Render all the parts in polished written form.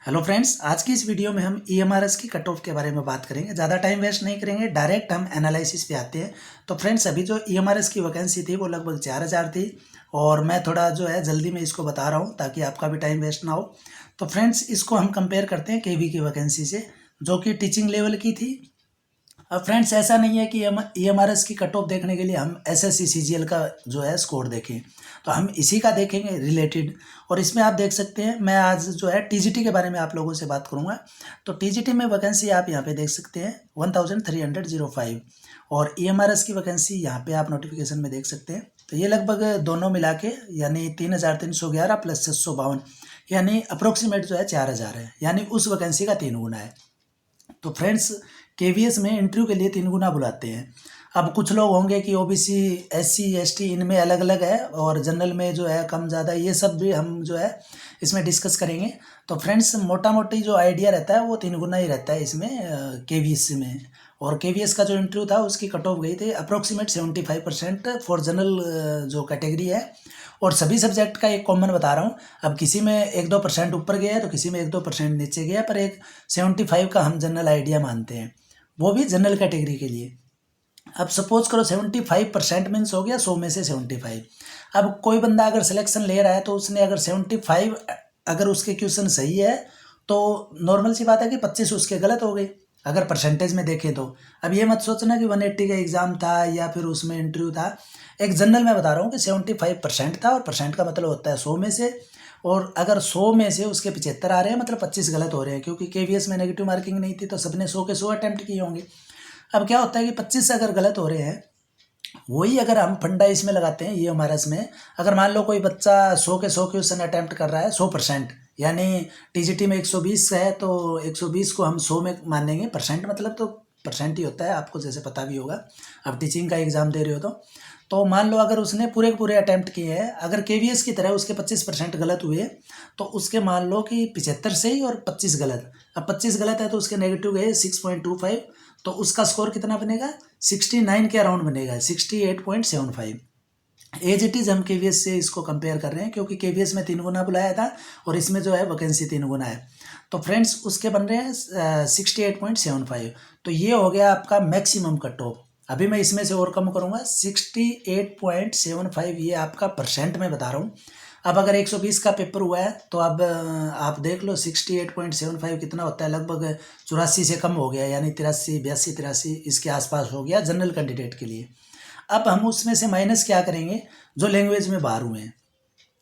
Hello friends, आज की इस वीडियो में हम ईएमआरएस की कट ऑफ के बारे में बात करेंगे। ज़्यादा टाइम वेस्ट नहीं करेंगे, डायरेक्ट हम एनालिसिस पे आते हैं। तो फ्रेंड्स, अभी जो ईएमआरएस की वैकेंसी थी वो लगभग 4000 थी और मैं थोड़ा जो है जल्दी में इसको बता रहा हूँ ताकि आपका भी टाइम वेस्ट ना हो। तो फ्रेंड्स, इसको हम कंपेयर करते हैं केवी की वैकेंसी से, जो कि टीचिंग लेवल की थी। अब फ्रेंड्स, ऐसा नहीं है कि ईएमआरएस की कट ऑफ देखने के लिए हम एसएससी सीजीएल का जो है स्कोर देखें, तो हम इसी का देखेंगे रिलेटेड। और इसमें आप देख सकते हैं, मैं आज जो है टीजीटी के बारे में आप लोगों से बात करूंगा। तो टीजीटी में वैकेंसी आप यहाँ पे देख सकते हैं 1305 और ईएमआरएस की वैकेंसी यहाँ पे आप नोटिफिकेशन में देख सकते हैं। तो ये लगभग दोनों मिला के यानी 3311 प्लस 652 यानी अप्रोक्सीमेट जो है 4000 है, यानी उस वैकेंसी का 3 गुना है। तो फ्रेंड्स, केवीएस में इंटरव्यू के लिए 3 गुना बुलाते हैं। अब कुछ लोग होंगे कि ओबीसी, एससी, एसटी इनमें अलग अलग है और जनरल में जो है कम ज़्यादा, ये सब भी हम जो है इसमें डिस्कस करेंगे। तो फ्रेंड्स, मोटा मोटी जो आइडिया रहता है वो 3 गुना ही रहता है इसमें केवीएस में। और केवीएस का जो इंटरव्यू था उसकी कट ऑफ गई थी अप्रोक्सीमेट 75% फॉर जनरल जो कैटेगरी है। और सभी सब्जेक्ट का एक कॉमन बता रहा हूँ। अब किसी में 1-2% ऊपर गया है तो किसी में 1-2% नीचे गया, पर एक 75 का हम जनरल आइडिया मानते हैं, वो भी जनरल कैटेगरी के लिए। अब सपोज करो 75% मीन्स हो गया 100 में से 75। अब कोई बंदा अगर सिलेक्शन ले रहा है तो उसने अगर 75 अगर उसके क्वेश्चन सही है तो नॉर्मल सी बात है कि 25 उसके गलत हो गए अगर परसेंटेज में देखें तो। अब ये मत सोचना कि 180 का एग्ज़ाम था या फिर उसमें इंटरव्यू था। एक जनरल मैं बता रहा हूँ कि 75% था, और परसेंट का मतलब होता है 100 में से। और अगर 100 में से उसके 75 आ रहे हैं मतलब 25 गलत हो रहे हैं, क्योंकि केवीएस में नेगेटिव मार्किंग नहीं थी तो सबने 100 के 100 अटैम्प्ट किए होंगे। अब क्या होता है कि 25 अगर गलत हो रहे हैं, वही अगर हम फंडा इसमें लगाते हैं ये हमारा इसमें, अगर मान लो कोई बच्चा 100 के 100 क्वेश्चन अटैम्प्ट कर रहा है 100%, यानी टीजीटी में 120 है तो 120 को हम 100 में मानेंगे। परसेंट मतलब तो परसेंट ही होता है, आपको जैसे पता भी होगा, आप टीचिंग का एग्ज़ाम दे रहे हो तो मान लो अगर उसने पूरे के पूरे अटैम्प्ट किए हैं, अगर केवीएस की तरह उसके 25% गलत हुए तो उसके मान लो कि 75 सही और 25 गलत। अब 25 गलत है तो उसके नेगेटिव गए 6.25, तो उसका स्कोर कितना बनेगा 69 के अराउंड बनेगा, 68.75। एज इट इज़ हम केवीएस से इसको कंपेयर कर रहे हैं, क्योंकि केवीएस में 3 गुना बुलाया था और इसमें जो है वैकेंसी 3 गुना है। तो फ्रेंड्स, उसके बन रहे हैं 68.75। तो ये हो गया आपका मैक्सिमम कट ऑफ। अभी मैं इसमें से और कम करूँगा 68.75, ये आपका परसेंट में बता रहा हूँ। अब अगर 120 का पेपर हुआ है तो अब आप देख लो 68.75 कितना होता है, लगभग 84 से कम हो गया, यानी 83, 82, 83 इसके आसपास हो गया जनरल कैंडिडेट के लिए। अब हम उसमें से माइनस क्या करेंगे, जो लैंग्वेज में बाहर हुए हैं।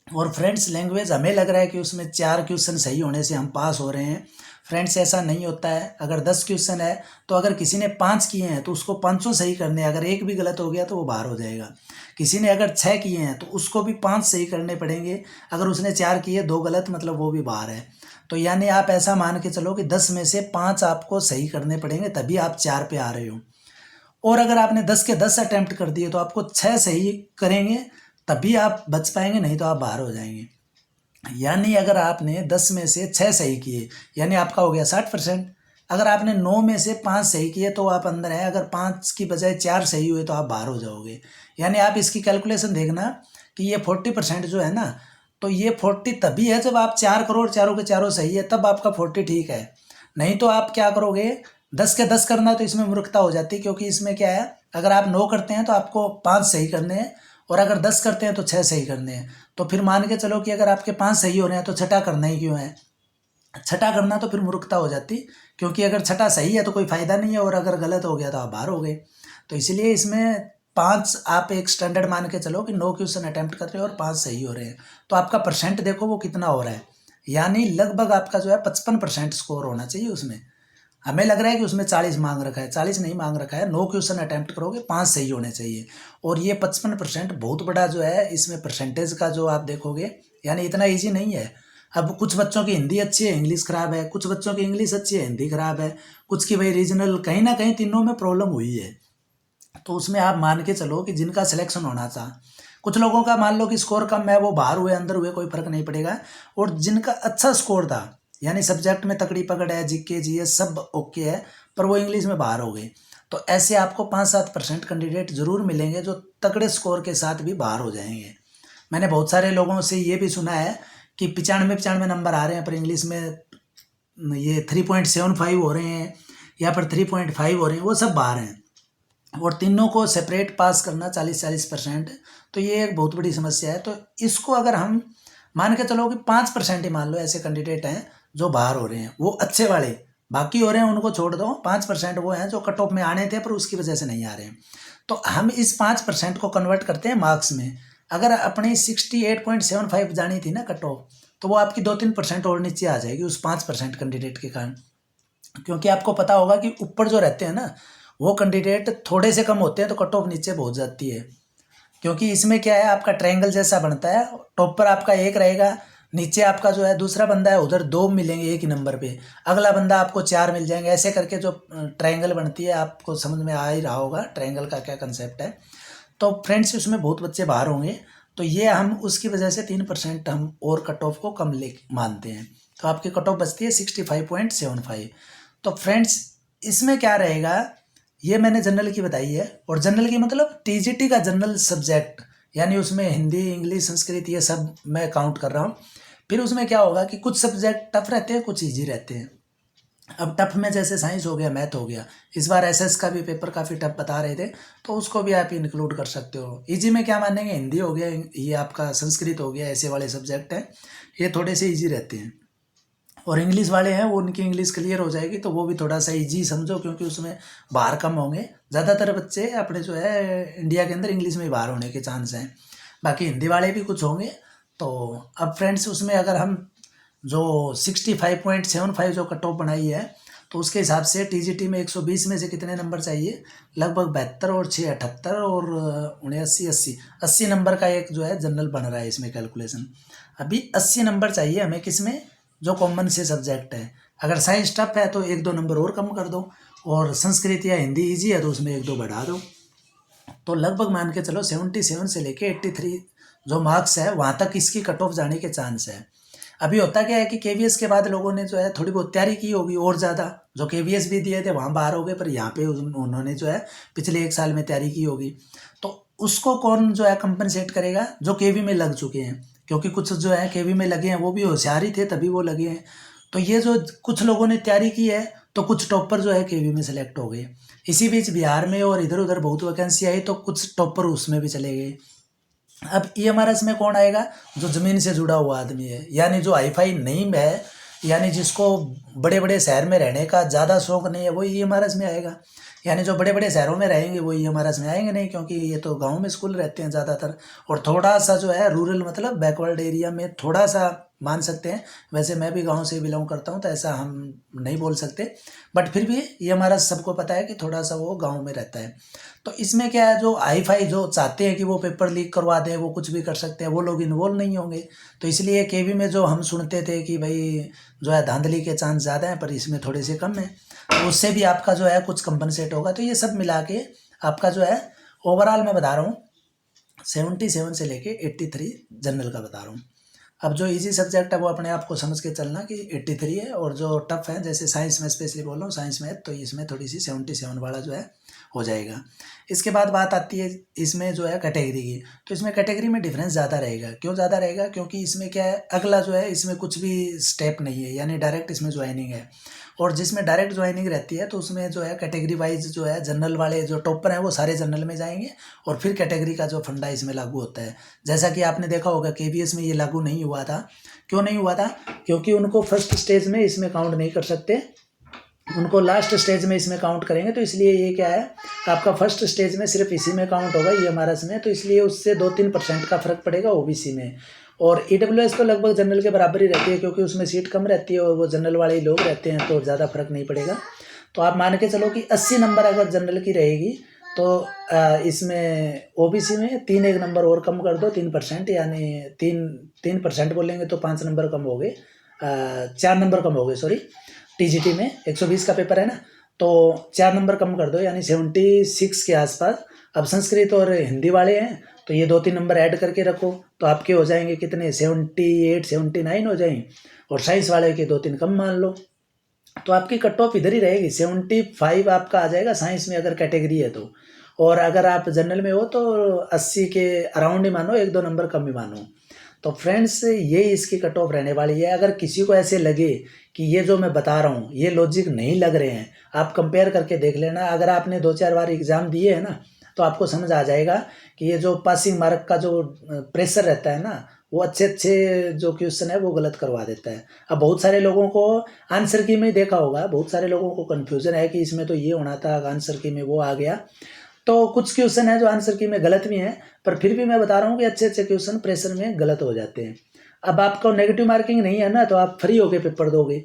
और फ्रेंड्स, लैंग्वेज हमें लग रहा है कि उसमें 4 क्वेश्चन सही होने से हम पास हो रहे हैं। फ्रेंड्स, ऐसा नहीं होता है। अगर 10 क्वेश्चन है तो अगर किसी ने 5 किए हैं तो उसको 5 सही करने हैं, अगर एक भी गलत हो गया तो वो बाहर हो जाएगा। किसी ने अगर 6 किए हैं तो उसको भी 5 सही करने पड़ेंगे, अगर उसने 4 किए 2 गलत मतलब वो भी बाहर है। तो यानी आप ऐसा मान के चलो कि 10 में से 5 आपको सही करने पड़ेंगे तभी आप 4 पे आ रहे हो। और अगर आपने 10 के 10 अटैम्प्ट कर दिए तो आपको 6 सही करेंगे तभी आप बच पाएंगे, नहीं तो आप बाहर हो जाएंगे। यानी अगर आपने 10 में से 6 सही किए यानी आपका हो गया 60%। अगर आपने 9 में से 5 सही किए तो आप अंदर हैं, अगर 5 की बजाय 4 सही हुए तो आप बाहर हो जाओगे। यानी आप इसकी कैलकुलेशन देखना कि ये 40% जो है ना, तो ये 40 तभी है जब आप 4 करोड़ चारों के चारों सही है, तब आपका 40 ठीक है। नहीं तो आप क्या करोगे, 10 के 10 करना तो इसमें मूर्खता हो जाती है, क्योंकि इसमें क्या है, अगर आप 9 करते हैं तो आपको 5 सही करने हैं, और अगर 10 करते हैं तो 6 सही करने हैं। तो फिर मान के चलो कि अगर आपके 5 सही हो रहे हैं तो छठा करना ही क्यों है, छठा करना तो फिर मूर्खता हो जाती, क्योंकि अगर छठा सही है तो कोई फ़ायदा नहीं है, और अगर गलत हो गया तो आप बाहर हो गए। तो इसलिए इसमें 5 आप एक स्टैंडर्ड मान के चलो कि 9 क्वेश्चन अटैम्प्ट कर रहे हो और 5 सही हो रहे हैं, तो आपका परसेंट देखो वो कितना हो रहा है। यानी लगभग आपका जो है 55% स्कोर होना चाहिए उसमें। हमें लग रहा है कि उसमें 40 मांग रखा है, 40 नहीं मांग रखा है, 9 क्वेश्चन अटैम्प्ट करोगे 5 सही होने चाहिए। और ये 55% बहुत बड़ा जो है इसमें परसेंटेज का जो आप देखोगे, यानी इतना ईजी नहीं है। अब कुछ बच्चों की हिंदी अच्छी है, इंग्लिश खराब है, कुछ बच्चों की इंग्लिश अच्छी है, हिंदी खराब है, कुछ की भाई रीजनल, कहीं ना कहीं तीनों में प्रॉब्लम हुई है। तो उसमें आप मान के चलो कि जिनका सिलेक्शन होना था, कुछ लोगों का मान लो कि स्कोर कम है, वो बाहर हुए अंदर हुए कोई फर्क नहीं पड़ेगा। और जिनका अच्छा स्कोर था, यानी सब्जेक्ट में तकड़ी पकड़ है, जीके जीएस सब ओके है, पर वो इंग्लिश में बाहर हो गए, तो ऐसे आपको 5-7% कैंडिडेट जरूर मिलेंगे जो तगड़े स्कोर के साथ भी बाहर हो जाएंगे। मैंने बहुत सारे लोगों से ये भी सुना है कि 95-95 नंबर आ रहे हैं पर इंग्लिश में ये 3.75 हो रहे हैं या फिर 3.5 हो रहे हैं, वो सब बाहर हैं। और तीनों को सेपरेट पास करना 40-40%, तो ये एक बहुत बड़ी समस्या है। तो इसको अगर हम मान के चलो कि 5% ही मान लो ऐसे कैंडिडेट हैं जो बाहर हो रहे हैं, वो अच्छे वाले, बाकी हो रहे हैं उनको छोड़ दो, 5% वो हैं जो कट ऑफ में आने थे पर उसकी वजह से नहीं आ रहे हैं। तो हम इस 5% को कन्वर्ट करते हैं मार्क्स में। अगर अपनी 68.75 जानी थी ना कट ऑफ, तो वो आपकी 2-3% और नीचे आ जाएगी उस 5% कैंडिडेट के कारण। क्योंकि आपको पता होगा कि ऊपर जो रहते हैं ना, वो कैंडिडेट थोड़े से कम होते हैं तो कट ऑफ नीचे पहुंच जाती है। क्योंकि इसमें क्या है, आपका ट्रायंगल जैसा बनता है, टॉप पर आपका एक रहेगा, नीचे आपका जो है दूसरा बंदा है उधर 2 मिलेंगे एक ही नंबर पे, अगला बंदा आपको 4 मिल जाएंगे, ऐसे करके जो ट्रायंगल बनती है, आपको समझ में आ ही रहा होगा ट्रायंगल का क्या कंसेप्ट है। तो फ्रेंड्स उसमें बहुत बच्चे बाहर होंगे, तो ये हम उसकी वजह से 3% हम और कट ऑफ को कम ले मानते हैं। तो आपकी कट ऑफ बचती है 65.75। तो फ्रेंड्स इसमें क्या रहेगा, ये मैंने जनरल की बताई है, और जनरल की मतलब टीजीटी का जनरल सब्जेक्ट, यानी उसमें हिंदी, इंग्लिश, संस्कृत ये सब मैं काउंट कर रहा हूँ। फिर उसमें क्या होगा कि कुछ सब्जेक्ट टफ रहते हैं, कुछ ईजी रहते हैं। अब टफ में जैसे साइंस हो गया, मैथ हो गया, इस बार एसएस का भी पेपर काफ़ी टफ बता रहे थे, तो उसको भी आप इंक्लूड कर सकते हो। इजी में क्या मानेंगे, हिंदी हो गया, ये आपका संस्कृत हो गया, ऐसे वाले सब्जेक्ट हैं, ये थोड़े से ईजी रहते हैं। और इंग्लिश वाले हैं, वो उनकी इंग्लिश क्लियर हो जाएगी तो वो भी थोड़ा सा ईजी समझो, क्योंकि उसमें बाहर कम होंगे। ज़्यादातर बच्चे अपने जो है इंडिया के अंदर इंग्लिश में ही बाहर होने के चांस हैं, बाकी हिंदी वाले भी कुछ होंगे। तो अब फ्रेंड्स उसमें अगर हम जो 65.75 जो कट ऑफ बनाई है, तो उसके हिसाब से टीजीटी में 120 में से कितने नंबर चाहिए, लगभग 72 और 6 78 और 79 80 नंबर का एक जो है जनरल बन रहा है इसमें कैलकुलेशन। अभी 80 नंबर चाहिए हमें, किस में, जो कॉमन से सब्जेक्ट है। अगर साइंस टफ है तो 1-2 नंबर और कम कर दो, और संस्कृत या हिंदी ईजी है तो उसमें 1-2 बढ़ा दो। तो लगभग मान के चलो 77 से लेके 83 जो मार्क्स है वहाँ तक इसकी कट ऑफ जाने के चांस है। अभी होता क्या है कि केवीएस के बाद लोगों ने जो है थोड़ी बहुत तैयारी की होगी और ज़्यादा, जो केवीएस भी दिए थे वहाँ बाहर हो गए, पर यहाँ पे उन्होंने जो है पिछले 1 साल में तैयारी की होगी, तो उसको कौन जो है कंपनसेट करेगा, जो केवी में लग चुके हैं। क्योंकि कुछ जो है केवी में लगे हैं वो भी होशियार ही थे तभी वो लगे हैं। तो ये जो कुछ लोगों ने तैयारी की है, तो कुछ टॉपर जो है केवी में सेलेक्ट हो गए। इसी बीच बिहार में और इधर उधर बहुत वैकेंसी आई, तो कुछ टॉपर उसमें भी चले गए। अब ईएमआरएस में कौन आएगा, जो ज़मीन से जुड़ा हुआ आदमी है, यानी जो हाईफाई नहीं है, यानी जिसको बड़े बड़े शहर में रहने का ज़्यादा शौक नहीं है, वो ईएमआरएस में आएगा। यानी जो बड़े बड़े शहरों में रहेंगे वो ईएमआरएस में आएंगे नहीं, क्योंकि ये तो गांव में स्कूल रहते हैं ज़्यादातर, और थोड़ा सा जो है रूरल मतलब बैकवर्ड एरिया में थोड़ा सा मान सकते हैं। वैसे मैं भी गांव से बिलोंग करता हूं, तो ऐसा हम नहीं बोल सकते, बट फिर भी ईएमआरएस सबको पता है कि थोड़ा सा वो गाँव में रहता है। तो इसमें क्या है, जो हाईफाई जो चाहते हैं कि वो पेपर लीक करवा दें, वो कुछ भी कर सकते हैं, वो लोग इन्वॉल्व नहीं होंगे। तो इसलिए केवी में जो हम सुनते थे कि भाई जो है धांधली के चांस ज़्यादा हैं, पर इसमें थोड़े से कम है, तो उससे भी आपका जो है कुछ कंपनसेट होगा। तो ये सब मिला के आपका जो है ओवरऑल मैं बता रहा हूँ 77 से लेके 83 जनरल का बता रहा हूँ। अब जो इजी सब्जेक्ट है वो अपने आप को समझ के चलना कि 83 है, और जो टफ है जैसे साइंस में स्पेशली बोल रहा हूँ, साइंस में तो इसमें थोड़ी सी 77 वाला जो है हो जाएगा। इसके बाद बात आती है इसमें जो है कैटेगरी की, तो इसमें कैटेगरी में डिफरेंस ज़्यादा रहेगा। क्यों ज़्यादा रहेगा, क्योंकि इसमें क्या है, अगला जो है इसमें कुछ भी स्टेप नहीं है, यानी डायरेक्ट इसमें ज्वाइनिंग है। और जिसमें डायरेक्ट ज्वाइनिंग रहती है तो उसमें जो है कैटेगरी वाइज जो है जनरल वाले जो टॉपर हैं वो सारे जनरल में जाएंगे, और फिर कैटेगरी का जो फंडा इसमें लागू होता है। जैसा कि आपने देखा होगा केवीएस में ये लागू नहीं हुआ था। क्यों नहीं हुआ था, क्योंकि उनको फर्स्ट स्टेज में इसमें काउंट नहीं कर सकते, उनको लास्ट स्टेज में इसमें काउंट करेंगे। तो इसलिए ये क्या है, आपका फर्स्ट स्टेज में सिर्फ इसी में काउंट होगा ईएमआरएस में, तो इसलिए उससे 2-3% का फर्क पड़ेगा ओबीसी में। और ईडब्ल्यूएस तो लगभग जनरल के बराबर ही रहती है, क्योंकि उसमें सीट कम रहती है और वो जनरल वाले ही लोग रहते हैं, तो ज़्यादा फर्क नहीं पड़ेगा। तो आप मान के चलो कि 80 नंबर अगर जनरल की रहेगी, तो इसमें ओबीसी में 1 नंबर और कम कर दो 3%, यानी 3% बोलेंगे तो 5 नंबर कम हो गए, 4 नंबर कम हो गए, सॉरी। टीजीटी में 120 का पेपर है ना, तो 4 नंबर कम कर दो, यानी 76 के आसपास। अब संस्कृत और हिंदी वाले हैं तो ये 2-3 नंबर ऐड करके रखो, तो आपके हो जाएंगे कितने, 78 79 हो जाएंगे। और साइंस वाले के 2-3 कम मान लो, तो आपकी कट ऑफ इधर ही रहेगी, 75 आपका आ जाएगा साइंस में अगर कैटेगरी है तो। और अगर आप जनरल में हो तो 80 के अराउंड ही मानो, 1-2 नंबर कम ही मानो। तो फ्रेंड्स ये इसकी कट ऑफ रहने वाली है। अगर किसी को ऐसे लगे कि ये जो मैं बता रहा हूँ ये लॉजिक नहीं लग रहे हैं, आप कंपेयर करके देख लेना। अगर आपने 2-4 बार एग्ज़ाम दिए है ना, तो आपको समझ आ जाएगा कि ये जो पासिंग मार्क का जो प्रेशर रहता है ना, वो अच्छे जो क्वेश्चन है वो गलत करवा देता है। अब बहुत सारे लोगों को आंसर की में देखा होगा, बहुत सारे लोगों को कन्फ्यूज़न है कि इसमें तो ये होना था, आंसर की में वो आ गया। तो कुछ क्वेश्चन है जो आंसर की में गलत भी हैं, पर फिर भी मैं बता रहा हूँ कि अच्छे क्वेश्चन प्रेशर में गलत हो जाते हैं। अब आपको नेगेटिव मार्किंग नहीं है ना, तो आप फ्री होके पेपर दोगे।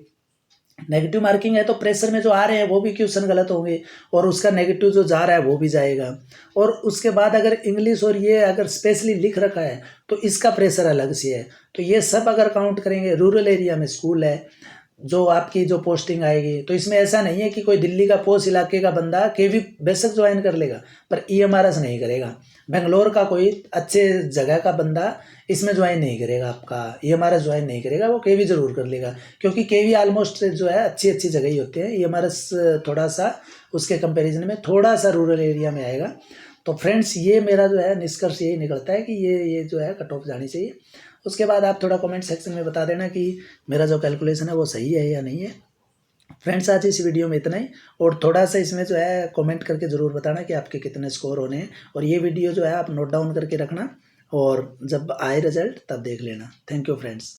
नेगेटिव मार्किंग है तो प्रेशर में जो आ रहे हैं वो भी क्वेश्चन गलत होंगे, और उसका नेगेटिव जो जा रहा है वो भी जाएगा। और उसके बाद अगर इंग्लिश और ये अगर स्पेशली लिख रखा है तो इसका प्रेशर अलग से है। तो ये सब अगर काउंट करेंगे, रूरल एरिया में स्कूल है, जो आपकी जो पोस्टिंग आएगी, तो इसमें ऐसा नहीं है कि कोई दिल्ली का पोस्ट इलाके का बंदा केवी बेशक ज्वाइन कर लेगा पर ईएमआरएस नहीं करेगा। बेंगलोर का कोई अच्छे जगह का बंदा इसमें ज्वाइन नहीं करेगा, आपका ईएमआरएस ज्वाइन नहीं करेगा, वो केवी जरूर कर लेगा, क्योंकि केवी ऑलमोस्ट जो है अच्छी जगह ही होते हैं। ईएमआरएस थोड़ा सा उसके कंपैरिजन में थोड़ा सा रूरल एरिया में आएगा। तो फ्रेंड्स ये मेरा जो है निष्कर्ष यही निकलता है कि ये जो है कट ऑफ जानी चाहिए। उसके बाद आप थोड़ा कमेंट सेक्शन में बता देना कि मेरा जो कैलकुलेशन है वो सही है या नहीं है। फ्रेंड्स आज इस वीडियो में इतना ही, और थोड़ा सा इसमें जो है कमेंट करके ज़रूर बताना कि आपके कितने स्कोर होने हैं, और ये वीडियो जो है आप नोट डाउन करके रखना, और जब आए रिजल्ट तब देख लेना। Thank you friends.